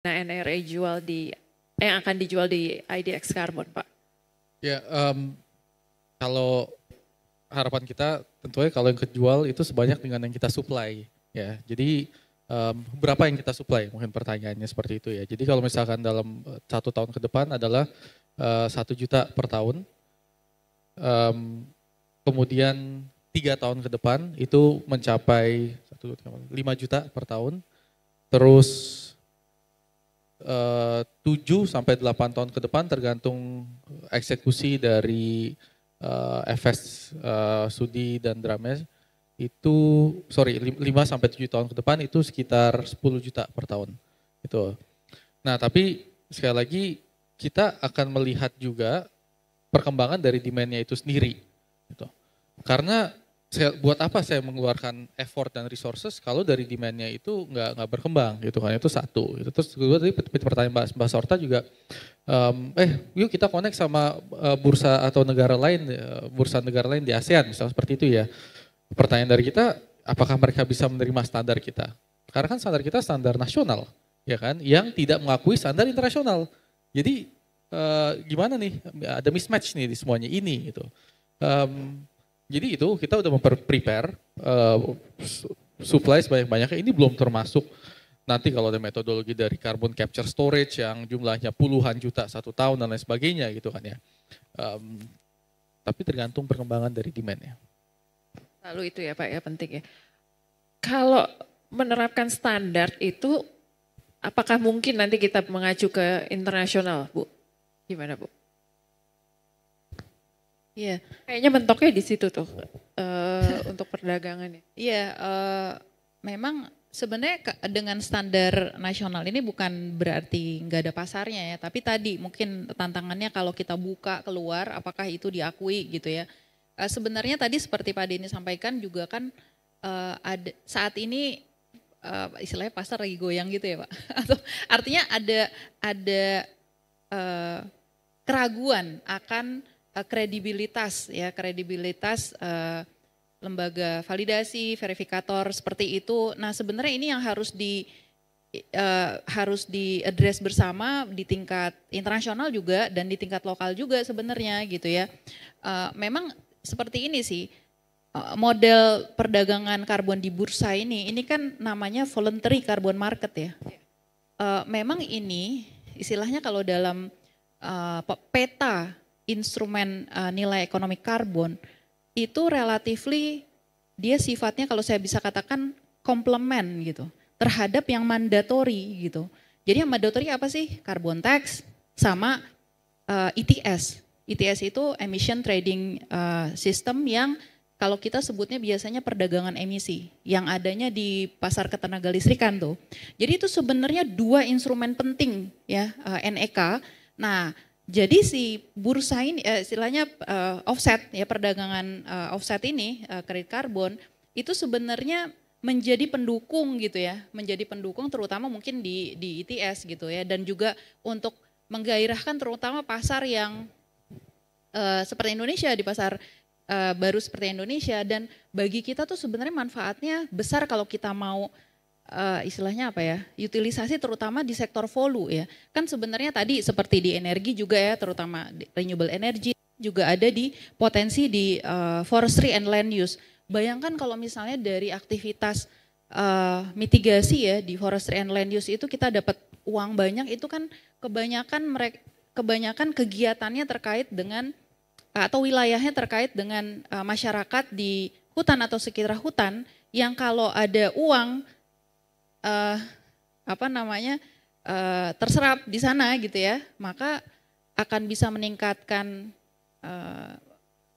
Nah, NRA jual di yang akan dijual di IDX Carbon, Pak? Ya, kalau harapan kita tentunya kalau yang kejual itu sebanyak dengan yang kita supply. Ya, jadi berapa yang kita supply? Mungkin pertanyaannya seperti itu ya. Jadi kalau misalkan dalam 1 tahun ke depan adalah 1 juta per tahun. Kemudian 3 tahun ke depan itu mencapai 5 juta per tahun. Terus 7 sampai 8 tahun ke depan tergantung eksekusi dari FS Sudi dan Drames itu 5 sampai 7 tahun ke depan itu sekitar 10 juta per tahun. Itu. Nah, tapi sekali lagi kita akan melihat juga perkembangan dari demand-nya itu sendiri. Gitu. Karena buat apa saya mengeluarkan effort dan resources kalau dari demand-nya itu nggak berkembang gitu kan, itu satu. Itu terus kedua tadi pertanyaan Mbak Sorta juga, yuk kita connect sama bursa atau negara lain, bursa negara lain di ASEAN misalnya seperti itu ya. Pertanyaan dari kita, apakah mereka bisa menerima standar kita? Karena kan standar kita standar nasional, ya kan, yang tidak mengakui standar internasional. Jadi gimana nih, ada mismatch nih di semuanya ini gitu. Jadi itu kita udah prepare supply sebanyak-banyaknya, ini belum termasuk nanti kalau ada metodologi dari carbon capture storage yang jumlahnya puluhan juta 1 tahun dan lain sebagainya gitu kan ya. Tapi tergantung perkembangan dari demand-nya. Lalu itu ya Pak ya penting ya. Kalau menerapkan standar itu apakah mungkin nanti kita mengacu ke internasional Bu? Gimana Bu? Iya, kayaknya mentoknya di situ tuh untuk perdagangannya. Iya, memang sebenarnya dengan standar nasional ini bukan berarti nggak ada pasarnya ya, tapi tadi mungkin tantangannya kalau kita buka keluar, apakah itu diakui gitu ya. Sebenarnya tadi seperti Pak Denny sampaikan juga kan ada saat ini istilahnya pasar lagi goyang gitu ya Pak. Atau artinya ada keraguan akan kredibilitas lembaga validasi, verifikator seperti itu. Nah sebenarnya ini yang harus di-address bersama di tingkat internasional juga dan di tingkat lokal juga sebenarnya gitu ya. Memang seperti ini sih model perdagangan karbon di bursa ini kan namanya voluntary carbon market ya. Memang ini istilahnya kalau dalam peta instrumen nilai ekonomi karbon itu relatively dia sifatnya kalau saya bisa katakan komplement gitu terhadap yang mandatory gitu. Jadi yang mandatory apa sih? Carbon tax sama ETS. ETS itu emission trading system yang kalau kita sebutnya biasanya perdagangan emisi yang adanya di pasar ketenaga listrikan tuh. Jadi itu sebenarnya 2 instrumen penting ya NEK. Nah, jadi si bursa ini istilahnya offset ya perdagangan offset ini kredit karbon itu sebenarnya menjadi pendukung gitu ya, menjadi pendukung terutama mungkin di ETS gitu ya dan juga untuk menggairahkan terutama pasar yang seperti Indonesia di pasar baru seperti Indonesia dan bagi kita tuh sebenarnya manfaatnya besar kalau kita mau istilahnya apa ya, utilisasi terutama di sektor volu ya. Kan sebenarnya tadi seperti di energi juga ya, terutama renewable energy juga ada di potensi di forestry and land use. Bayangkan kalau misalnya dari aktivitas mitigasi ya di forestry and land use itu kita dapat uang banyak, itu kan kebanyakan kegiatannya terkait dengan atau wilayahnya terkait dengan masyarakat di hutan atau sekitar hutan yang kalau ada uang terserap di sana gitu ya, maka akan bisa meningkatkan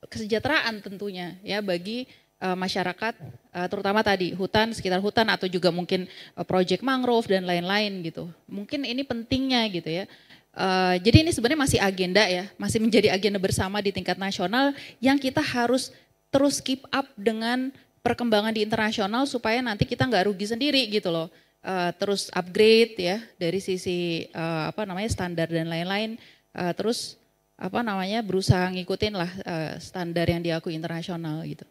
kesejahteraan tentunya ya bagi masyarakat terutama tadi hutan, sekitar hutan atau juga mungkin proyek mangrove dan lain-lain gitu. Mungkin ini pentingnya gitu ya. Jadi ini sebenarnya masih agenda ya, masih menjadi agenda bersama di tingkat nasional yang kita harus terus keep up dengan perkembangan di internasional supaya nanti kita nggak rugi sendiri gitu loh. Terus upgrade ya dari sisi standar dan lain-lain. Terus berusaha ngikutin lah standar yang diakui internasional gitu.